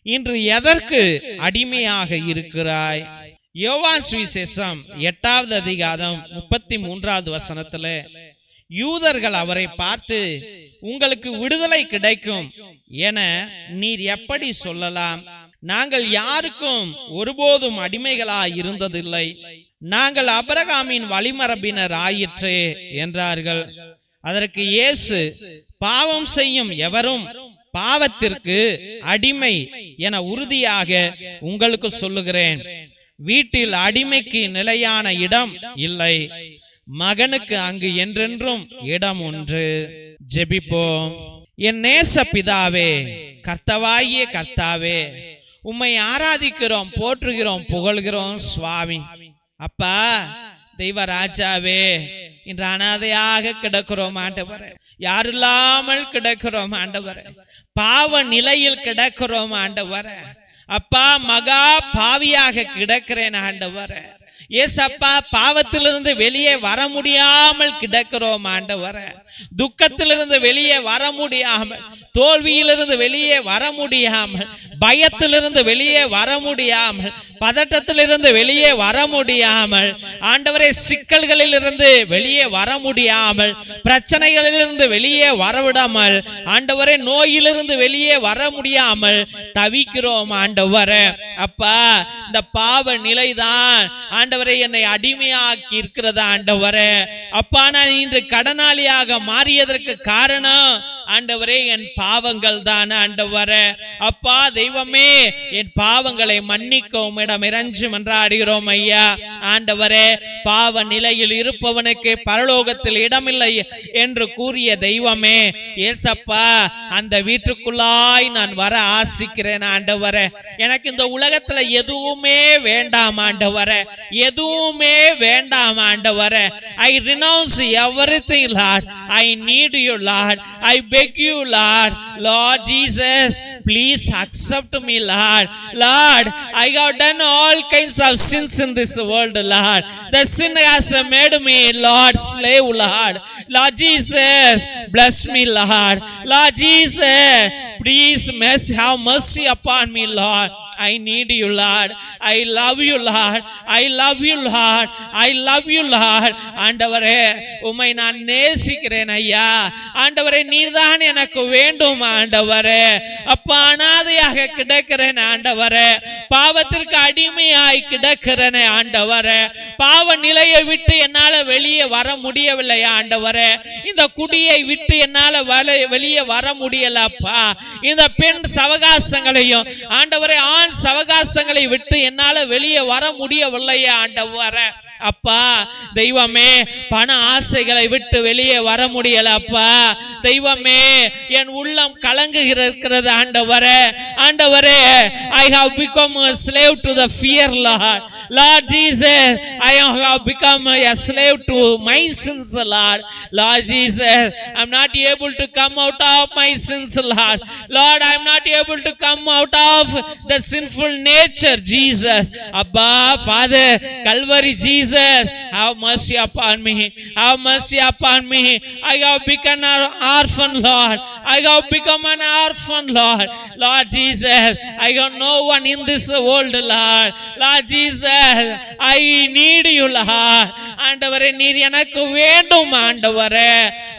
இன்று எதற்கு அடிமையாக இருக்கிறாய்? யோவான் சுவிசேஷம் 8வது அதிகாரம் 33வது வசனத்துல யூதர்கள் அவரை பார்த்து, உங்களுக்கு விடுதலை கிடைக்கும் என நீர் எப்படி சொல்லலாம்? நாங்கள் யாருக்கும் ஒருபோதும் அடிமைகளாய் இருந்ததில்லை. நாங்கள் ஆபிரகாமின் வழிமரபினர் ஆயிற்றே என்றார்கள். அதற்கு இயேசு, பாவம் செய்யும் எவரும் பாவத்திற்கு அடிமை என உறுதியாக உங்களுக்கு சொல்லுகிறேன். வீட்டில் அடிமைக்கு நிலையான இடம் இல்லை, மகனுக்கு அங்கு என்றென்றும் இடம் உண்டு. ஜெபிப்போம். என் நேச பிதாவே, கர்த்தவாகிய கர்த்தாவே, உம்மை ஆராதிக்கிறோம், போற்றுகிறோம், புகழ்கிறோம் சுவாமி. அப்பா, தெய்வ ராஜாவே, இன்று அனாதையாக கிடக்கிறோம் ஆண்டவரே, யாரில்லாமல் கிடக்கிறோம் ஆண்டவரே, பாவ நிலையில் கிடக்கிறோம் ஆண்டவரே. அப்பா, மகா பாவியாக கிடக்கிறேன் ஆண்டவரே. ஏசப்பா, பாவத்திலிருந்து வெளியே வர முடியாமல் கிடக்கிறோம் ஆண்டவரே. துக்கத்திலிருந்து வெளியே வர முடியாமல், தோல்வியிலிருந்து வெளியே வர முடியாமல், பயத்திலிருந்து வெளியே வர முடியாமல், பதட்டத்திலிருந்து வெளியே வர முடியாமல், ஆண்டவரே சிக்கல்களிலிருந்து வெளியே வர முடியாமல், பிரச்சனைகளிலிருந்து வெளியே வரவிடாமல், ஆண்டவரே நோயிலிருந்து வெளியே வர முடியாமல் தவிக்கிறோம் ஆண்டவரே. அப்பா, இந்த பாவ நிலைதான் ஆண்டவரே என்னை அடிமையாக்கி இருக்கிறதா ஆண்டவரே. அப்பா, நான் இன்று கடனாளியாக மாறியதற்கு காரணம் ஆண்டவரே என் பாவங்கள் தான் ஆண்டவரே. அப்பா தெய்வமே, என் பாவங்களை மன்னிக்கவும் இடம் இறஞ்சி மன்றாடுகிறோம் ஐயா. ஆண்டவரே, பாவ நிலையில் இருப்பவனுக்கு பரலோகத்தில் இடமில்லை என்று கூறிய தெய்வமே, ஏசப்பா, அந்த வீட்டுக்குள்ளாய் நான் வர ஆசிக்கிறேன் ஆண்டவரே. எனக்கு இந்த உலகத்துல எதுவுமே வேண்டாம் ஆண்டவரே, எதுவுமே வேண்டாம் ஆண்டவரே. I renounce everything, Lord. I need you, Lord. I beg you, Lord. Lord Jesus, please accept me, Lord. Lord, I have done all kinds of sins in this world, Lord. The sin has made me, Lord, slave, Lord. Lord Jesus, bless me, Lord. Lord Jesus, please have mercy upon me, Lord. I need you, Lord. I love you, Lord. I love you, Lord. I love you, Lord. ஆண்டவரே, உம்மை நான் நேசிக்கிறேன் ஐயா. ஆண்டவரே, நீர்தான் எனக்கு வேண்டும் ஆண்டவரே. அப்பா, அனாதையாக கிடக்கிறேன் ஆண்டவரே, பாவத்திற்கு அடிமையாய் கிடக்கிறேன் ஆண்டவரே. பாவ நிலையை விட்டு என்னால வெளியே வர முடியவில்லை ஆண்டவரே. இந்த குடியை விட்டு என்னால வெளியே வர முடியலப்பா. இந்த பெண் சவகாசங்களையும் ஆண்டவரே, ஆண் சவகாசங்களை விட்டு என்னால வெளியே வர முடியவில்லை ஆண்டவரே. அப்பா தெய்வமே, பண ஆசைகளை விட்டு வெளியே வர முடியல அப்பா. தெய்வமே, என் உள்ளம் கலங்குகிறது ஆண்டவரே. ஆண்டவரே, I have become a slave to the fear, Lord. Lord Jesus, I have become a slave to my sins, Lord. Lord Jesus, I'm not able to come out of my sins, Lord. Lord, I'm not able to come out of the sinful nature, Jesus. Abba, Father, Calvary, Jesus, have mercy upon me. Have mercy upon me. I have become an orphan, Lord. I have become an orphan, Lord. Lord Jesus, I have no one in this world, Lord. Lord Jesus, I need you, Lord. ஆண்டவரே, நீர் எனக்கு வேண்டும் ஆண்டவரே.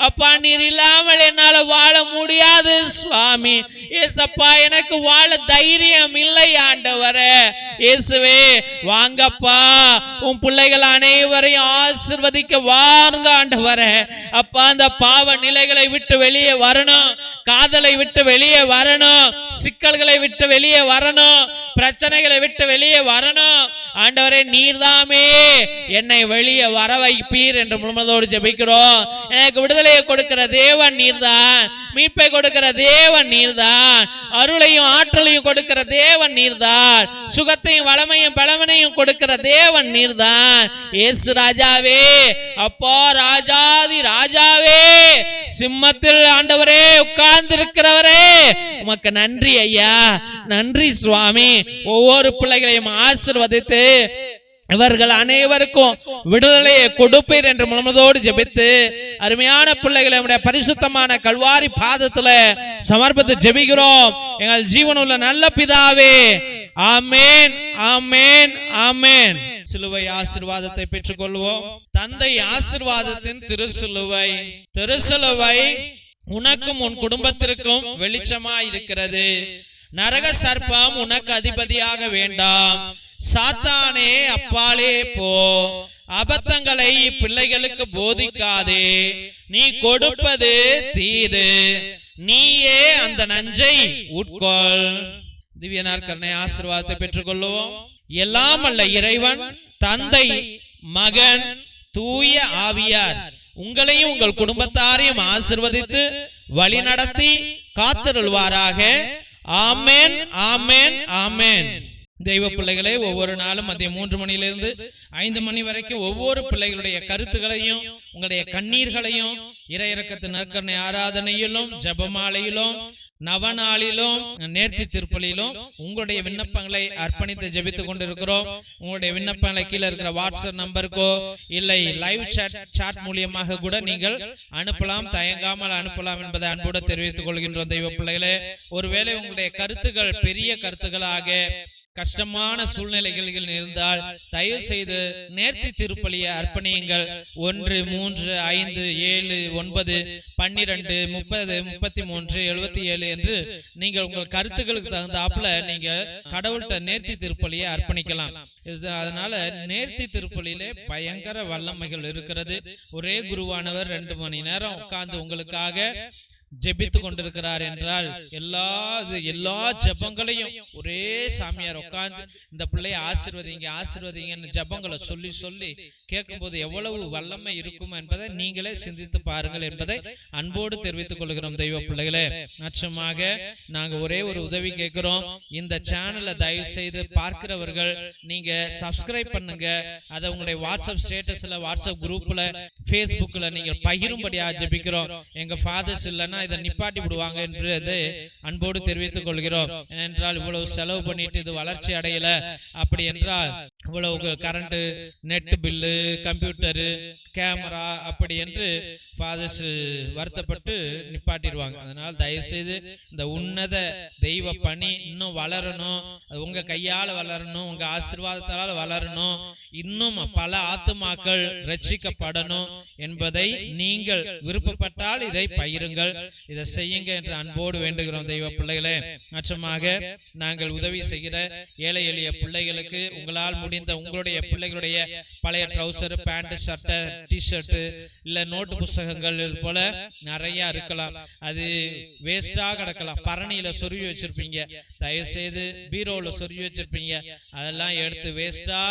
அப்பா, நீர் இல்லாமல் என்னால வாழ முடியாது சுவாமி. ஏசப்பா, எனக்கு வாழ தைரியம் இல்லை ஆண்டவரே. இயேசுவே, வாங்கப்பா, உன் பிள்ளைகள் அனைவரையும் ஆசீர்வதிக்க வாருங்க ஆண்டவரே. அப்பா, அந்த பாவ நிலைகளை விட்டு வெளியே வரணும், காதலை விட்டு வெளியே வரணும், சிக்கல்களை விட்டு வெளியே வரணும், பிரச்சனைகளை விட்டு வெளியே வரணும் ஆண்டவரே. நீர்தாமே என்னை வெளியே வர வைப்பீர் என்று முழுமதோடு ஜெபிக்கிறோம். எனக்கு விடுதலையை கொடுக்கிற தேவன் நீர்தான், மீட்பை கொடுக்கிற தேவன் நீர்தான், அருளையும் ஆற்றலையும் கொடுக்கிற தேவன் நீர்தான், சுகத்தையும் வளமையும் பலவனையும் கொடுக்கிற தேவன் நீர்தான். இயேசு ராஜாவே, அப்பா ராஜாதி ராஜாவே, சிம்மத்தில் ஆண்டவரே உட்கார்ந்திருக்கிறவரே, உமக்கு நன்றி ஐயா, நன்றி சுவாமி. ஒவ்வொரு பிள்ளைகளையும் ஆசீர்வதித்து இவர்கள் அனைவருக்கும் விடுதலையை கொடுப்பீர் என்று முழுமதோடு ஜெபித்து அருமையான பிள்ளைகளை நம்முடைய பரிசுத்தமான கல்வாரி பாதத்துல சமர்ப்பித்து ஜெபிக்கிறோம். எங்கள் ஜீவனுள்ள நல்ல பிதாவே, ஆமேன், ஆமேன், ஆமேன். சிலுவை ஆசீர்வாதத்தை பெற்றுக் கொள்வோம். தந்தை ஆசீர்வாதத்தின் திருசிலுவை, திருசிலுவை உனக்கும் உன் குடும்பத்திற்கும் வெளிச்சமாய் இருக்கிறது. நரக சர்ப்பம் உனக்கு அதிபதியாக வேண்டாம். சாத்தானே அப்பாலே போ. அபத்தங்களை பிள்ளைகளுக்கு போதிக்காதே. நீ கொடுப்பது தீது, நீயே அந்த நஞ்சை உட்கொள். திவ்யனார் கருணை ஆசீர்வாதத்தை பெற்றுக் கொள்வோம். எல்லாம் அல்ல இறைவன், தந்தை, மகன், தூய ஆவியார் உங்களையும் உங்கள் குடும்பத்தாரையும் ஆசீர்வதித்து வழி நடத்தி காத்திருள்வாராக. ஆமேன், ஆமேன், ஆமேன். தெய்வ பிள்ளைகளே, ஒவ்வொரு நாளும் மதியம் 3 மணியிலிருந்து 5 மணி வரைக்கும் ஒவ்வொரு பிள்ளைகளுடைய கருத்துக்களையும் உங்களுடைய கண்ணீர்களையும் இறையிறக்கத்தின் நற்கருணை ஆராதனையிலும் ஜெபமாலையிலும் நவநாளிலும் நேர்த்தி திருப்பலியிலும் உங்களுடைய விண்ணப்பங்களை அர்ப்பணித்து ஜெபித்துக் கொண்டிருக்கிறோம். உங்களுடைய விண்ணப்பங்களை கீழே இருக்கிற வாட்ஸ்அப் நம்பருக்கோ இல்லை லைவ் சாட் மூலியமாக கூட நீங்கள் அனுப்பலாம். தயங்காமல் அனுப்பலாம் என்பதை அன்போடு தெரிவித்துக் கொள்கின்றோம். தெய்வ பிள்ளைகளே, ஒருவேளை உங்களுடைய கருத்துக்கள் பெரிய கருத்துக்களாக கஷ்டமான சூழ்நிலைகளில் இருந்தால் தயவு செய்து நேர்த்தி திருப்பலியை அர்ப்பணியுங்கள். 1 3 5 7 9 12 30 33 77 என்று நீங்கள் உங்கள் கருத்துக்களுக்கு தகுந்தாப்புல நீங்க கடவுள்கிட்ட நேர்த்தி திருப்பலியை அர்ப்பணிக்கலாம். அதனால நேர்த்தி திருப்பலியிலே பயங்கர வல்லமைகள் இருக்கிறது. ஒரே குருவானவர் 2 மணி நேரம் உட்கார்ந்து உங்களுக்காக ஜெபித்து கொண்டிருக்கிறார் என்றால் எல்லா ஜெபங்களையும் ஒரே சாமியார் உட்கார்ந்து இந்த பிள்ளையை ஆசீர்வதிங்கன்னு ஜெபங்களை சொல்லி சொல்லி கேட்கும்போது எவ்வளவு வல்லமை இருக்கும் என்பதை நீங்களே சிந்தித்து பாருங்கள் என்பதை அன்போடு தெரிவித்துக் கொள்கிறோம். தெய்வ பிள்ளைகளே, நிச்சயமாக நாங்க ஒரே ஒரு உதவி கேட்கிறோம். இந்த சேனலை தயவு செய்து பார்க்கிறவர்கள் நீங்க சப்ஸ்கிரைப் பண்ணுங்க. அதை உங்களுடைய வாட்ஸ்அப் ஸ்டேட்டஸ்ல, வாட்ஸ்அப் குரூப்ல, பேஸ்புக்ல நீங்கள் பகிரும்படியா ஜெபிக்கிறோம். எங்க ஃபாதர்ஸ் இல்லைன்னா இதை நிப்பாட்டி விடுவாங்க என்று அன்போடு தெரிவித்துக் கொள்கிறோம். ஏனென்றால் இவ்வளவு செலவு பண்ணிட்டு இது வளர்ச்சி அடையல, அப்படி என்றால் இவ்வளவு current, net bill, computer, camera அப்படி என்று ஃபாதர்ஸ் வருத்தப்பட்டு நிப்பாட்டிடுவாங்க. அதனால் தயவு செய்து இந்த உன்னத தெய்வ பணி இன்னும் வளரணும், உங்க கையால வளரணும், உங்க ஆசீர்வாதத்தால் வளரணும், இன்னும் பல ஆத்துமாக்கள் ரட்சிக்கப்படணும் என்பதை நீங்கள் விருப்பப்பட்டால் இதை பகிருங்கள், இதை செய்யுங்க என்று அன்போடு வேண்டுகிறோம். தெய்வ பிள்ளைகளே, நிச்சயமாக நாங்கள் உதவி செய்கிற ஏழை எளிய பிள்ளைகளுக்கு உங்களால் முடிந்த உங்களுடைய பிள்ளைகளுடைய பழைய ட்ரௌசர், பேண்ட், சட்டை, டிஷர்ட் இல்ல நோட்டு புஸ்தகங்கள் போல நிறைய இருக்கலாம். அது வேஸ்டா கிடக்கலாம். பரணியில சொருவி வச்சிருப்பீங்க, தயவு செய்து பீரோல சொருவி வச்சிருப்பீங்க, அதெல்லாம் எடுத்து வேஸ்டா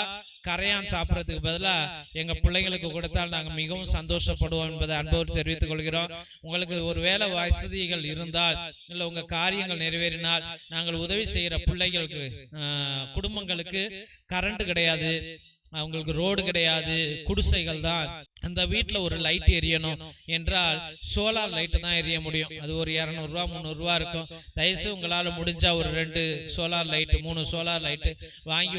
கரையான் சாப்பிட்றதுக்கு பதிலா எங்க பிள்ளைங்களுக்கு கொடுத்தால் நாங்கள் மிகவும் சந்தோஷப்படுவோம் என்பதை அன்போடு தெரிவித்துக் கொள்கிறோம். உங்களுக்கு ஒரு வேலை வசதிகள் இருந்தால் இல்லை உங்க காரியங்கள் நிறைவேறினால் நாங்கள் உதவி செய்கிற பிள்ளைகளுக்கு குடும்பங்களுக்கு கரண்ட் கிடையாது, அவங்களுக்கு ரோடு கிடையாது, குடிசைகள் தான், அந்த வீட்டில் ஒரு லைட் எரியணும் என்றால் சோலார் லைட்டு தான் எரிய முடியும். அது ஒரு 200 ரூபா 300 ரூபா இருக்கும். தயவுசு உங்களால் முடிஞ்சா ஒரு 2 சோலார் லைட்டு 3 சோலார் லைட்டு வாங்கி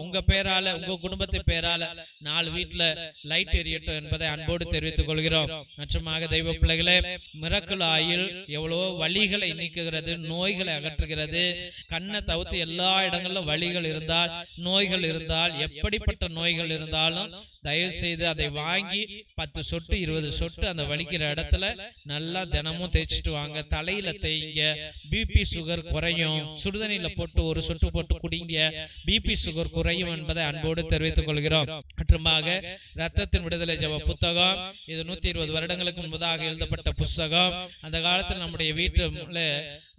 உங்க பேரால, உங்க குடும்பத்து பேரால 4 வீட்டில் லைட் எரியட்டும் என்பதை அன்போடு தெரிவித்துக் கொள்கிறோம். நிச்சயமாக தெய்வ பிள்ளைகளே, மிரக்கல் ஆயில் எவ்வளவோ வலிகளை நீக்குகிறது, நோய்களை அகற்றுகிறது. கண்ணை தவிர்த்து எல்லா இடங்களிலும் வலிகள் இருந்தால், நோய்கள் இருந்தால், எப்படிப்பட்ட நோய்கள் இருந்தாலும் தயவு செய்து அதை வாங்கி 10 சொட்டு 20 சொட்டு அந்த வலிக்கிற இடத்துல நல்லா தினமும் தேய்ச்சிட்டு வாங்க. தலையில தேய்ங்க, பிபி சுகர் குறையும். சுடுதண்ணில போட்டு 1 சொட்டு போட்டு குடிங்க, பிபி சுகர் குறையும் என்பதை அன்போடு தெரிவித்துக் கொள்கிறோம். மற்றுமாக ரத்தத்தின் விடுதலை ஜெப புத்தகம், இது 120 வருடங்களுக்கு முன்பதாக எழுதப்பட்ட புத்தகம். அந்த காலத்தில் நம்முடைய வீட்டுல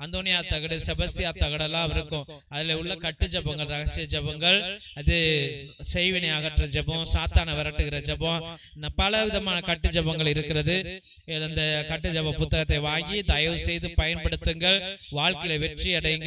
அந்தோனியா தகடு, செபஸ்தியா தகடெல்லாம் இருக்கும். அதுல உள்ள கட்டு ஜபங்கள், ரகசிய ஜபங்கள், அது செய்வினை அகற்ற ஜபம், சாத்தான விரட்டுகிற ஜபம், பல விதமான கட்டு ஜபங்கள் இருக்கிறது. இந்த கட்டு ஜப புத்தகத்தை வாங்கி தயவு செய்து பயன்படுத்துங்கள். வாழ்க்கையில வெற்றி அடையுங்கள்.